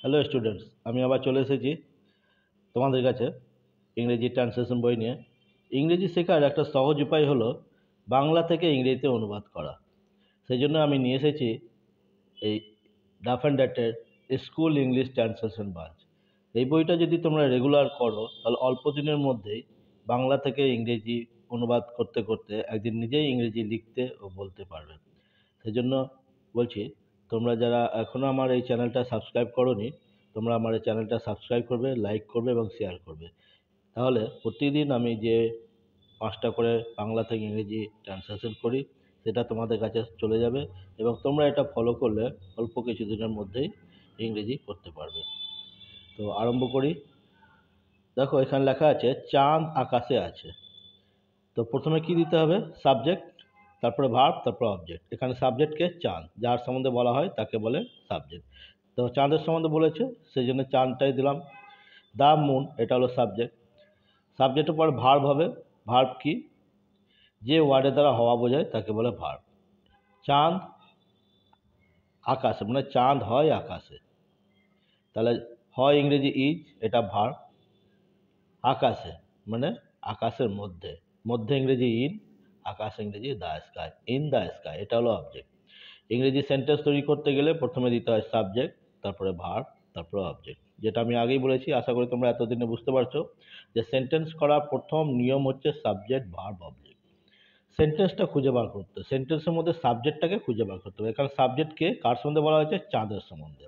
Hello students, আমি আবার চলে এসেছি তোমাদের কাছে ইংরেজি ট্রান্সলেশন বই নিয়ে। ইংরেজি শেখার একটা সহজ উপায় হলো বাংলা থেকে ইংরেজিতে অনুবাদ করা। সেই জন্য আমি নিয়ে এসেছি এই ডাফ অ্যান্ড ড্যাটের স্কুল ইংলিশ ট্রান্সলেশন বাঞ্চ। এই বইটা যদি তোমরা রেগুলার করো তাহলে অল্প দিনের মধ্যেই বাংলা থেকে ইংরেজি অনুবাদ করতে করতে একদিন নিজেই ইংরেজি লিখতে ও বলতে পারবে। সেই জন্য বলছি, তোমরা যারা এখনও আমার এই চ্যানেলটা সাবস্ক্রাইব করোনি, তোমরা আমার এই চ্যানেলটা সাবস্ক্রাইব করবে, লাইক করবে এবং শেয়ার করবে। তাহলে প্রতিদিন আমি যে 5টা করে বাংলা থেকে ইংরেজি ট্রান্সলেশন করি সেটা তোমাদের কাছে চলে যাবে এবং তোমরা এটা ফলো করলে অল্প কিছু দিনের মধ্যেই ইংরেজি করতে পারবে। তো আরম্ভ করি। দেখো, এখানে লেখা আছে চাঁদ আকাশে আছে। তো প্রথমে কি দিতে হবে? সাবজেক্ট, তারপরে ভার্ব, তারপরে অবজেক্ট। এখানে সাবজেক্টকে চাঁদ, যার সম্বন্ধে বলা হয় তাকে বলে সাবজেক্ট। তো চাঁদের সম্বন্ধে বলেছে, সেই জন্য চাঁদটাই দিলাম। দ্য মুন, এটা হলো সাবজেক্ট। সাবজেক্টের পর ভার্ব হবে। ভার্ব কি? যে ওয়ার্ডের দ্বারা হওয়া বোঝায় তাকে বলে ভার্ব। চাঁদ আকাশে, মানে চাঁদ হয় আকাশে। তাহলে হয় ইংরেজি ইজ, এটা ভার্ব। আকাশে মানে আকাশের মধ্যে, মধ্যে ইংরেজি ইন, আকাশ ইংরেজি the sky, in the sky, এটা হলো অবজেক্ট। ইংরেজি সেন্টেন্স তৈরি করতে গেলে প্রথমে দিতে হয় সাবজেক্ট, তারপরে ভার্ব, তারপরে অবজেক্ট। যেটা আমি আগেই বলেছি, আশা করি তোমরা এতদিনে বুঝতে পারছো যে সেন্টেন্স করার প্রথম নিয়ম হচ্ছে সাবজেক্ট, ভার্ব, অবজেক্ট। সেন্টেন্সটা খুঁজে বার করতে, সেন্টেন্সের মধ্যে সাবজেক্টটাকে খুঁজে বার করতে হবে। এখানে সাবজেক্টকে কার সম্বন্ধে বলা হয়েছে? চাঁদের সম্বন্ধে।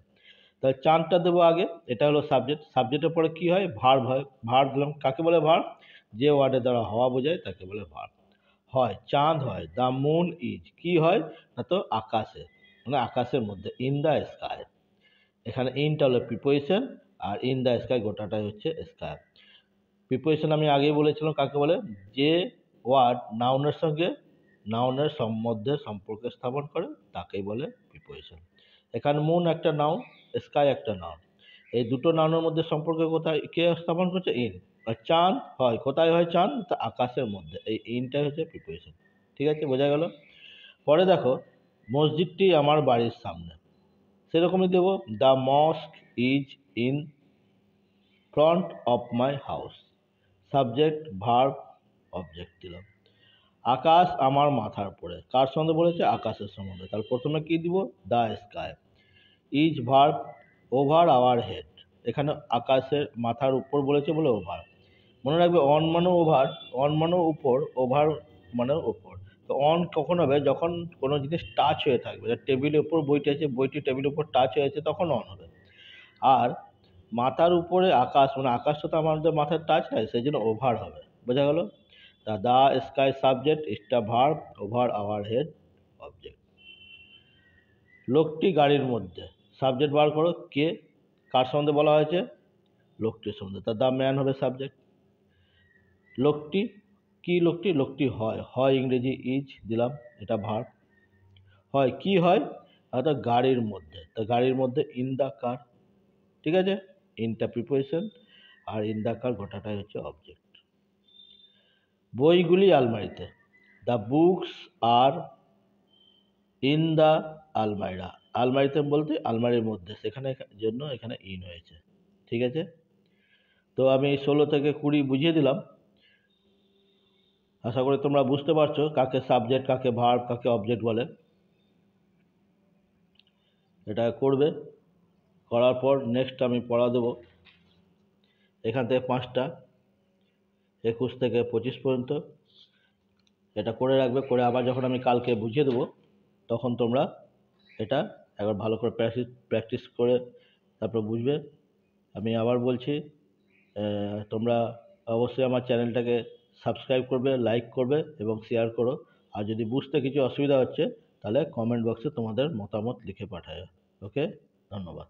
তাহলে চাঁদটা দেবো আগে, এটা হলো সাবজেক্ট। সাবজেক্টের পরে কি হয়? ভার্ব হয়। ভার্ব দিলাম। কাকে বলে ভার্ব? যে ওয়ার্ডের দ্বারা হওয়া বোঝায় তাকে বলে ভার্ব। হয় চাঁদ হয়, দ্য মুন ইজ, কি হয় না তো আকাশে, মানে আকাশের মধ্যে, ইন দ্য স্কাই। এখানে ইনটা হলো প্রিপোজিশন আর ইন দ্য স্কাই গোটাটাই হচ্ছে স্কাই। প্রিপোজিশন আমি আগেই বলেছিলাম কাকে বলে, যে ওয়ার্ড নাউনের সঙ্গে নাউনের মধ্যে সম্পর্ক স্থাপন করে তাকেই বলে প্রিপোজিশন। এখানে মুন একটা নাউন, স্কাই একটা নাউন। এই দুটো নাউনের মধ্যে সম্পর্ক কোথায় কে স্থাপন করছে? ইন। আর চাঁদ হয় কোথায়? হয় চাঁদ তা আকাশের মধ্যে, এই ইনটাই হচ্ছে প্রিপোজিশন। ঠিক আছে, বোঝা গেল? পরে দেখো, মসজিদটি আমার বাড়ির সামনে, সেরকমই দেবো, the mosque is in front of my house. Subject, verb, object দিলাম। আকাশ আমার মাথার উপরে, কার সম্বন্ধে বলেছে? আকাশের সম্বন্ধে। তাহলে প্রথমে কি দিব? The sky. Is verb, over our head. এখানে আকাশের মাথার উপর বলেছে বলে ওভার। মনে রাখবে, অন মানে ওভার, অন মানে উপর, ওভার মানে উপর। তো অন কখন হবে? যখন কোনো জিনিস টাচ হয়ে থাকবে, টেবিলের উপর বইটি আছে, বইটি টেবিলের উপর টাচ হয়ে আছে, তখন অন হবে। আর মাথার উপরে আকাশ, মানে আকাশটা তো আমাদের মাথার টাচ হয়, সেই জন্য ওভার হবে। বোঝা গেল? দ্য স্কাই সাবজেক্ট, ইজটা verb, over our head object. লোকটি গাড়ির মধ্যে, সাবজেক্ট বার করো, কে, কার সম্বন্ধে বলা হয়েছে? লোকটির সম্বন্ধে। তা দ্য ম্যান হবে সাবজেক্ট। লোকটি কি? লোকটি, লোকটি হয়, হয় ইংরেজি ইজ দিলাম, এটা ভার্ব। হয় কি হয়? অর্থাৎ গাড়ির মধ্যে, তা গাড়ির মধ্যে ইন দ্য কার। ঠিক আছে, ইনটা প্রিপোজিশন আর ইন দ্য কার গোটাটাই হচ্ছে অবজেক্ট। বইগুলি আলমারিতে, the books are in the almirah. আলমারিতে বলতে আলমারির মধ্যে, সেখানে জন্য এখানে ইন হয়েছে। ঠিক আছে, তো আমি 16 থেকে 20 বুঝিয়ে দিলাম। আশা করি তোমরা বুঝতে পারছো কাকে সাবজেক্ট, কাকে ভার্ব, কাকে অবজেক্ট বলে। এটা করবে, করার পর নেক্সট আমি পড়া দেবো এখান থেকে 5টা, 21 থেকে 25 পর্যন্ত। এটা করে রাখবে, করে আবার যখন আমি কালকে বুঝিয়ে দেবো তখন তোমরা এটা একবার ভালো করে প্র্যাকটিস করে তারপর বুঝবে। আমি আবার বলছি, তোমরা অবশ্যই আমার চ্যানেলটাকে সাবস্ক্রাইব করবে, লাইক করবে এবং শেয়ার করো। আর যদি বুঝতে কিছু অসুবিধা হচ্ছে তাহলে কমেন্ট বক্সে তোমাদের মতামত লিখে পাঠায়। ওকে, ধন্যবাদ।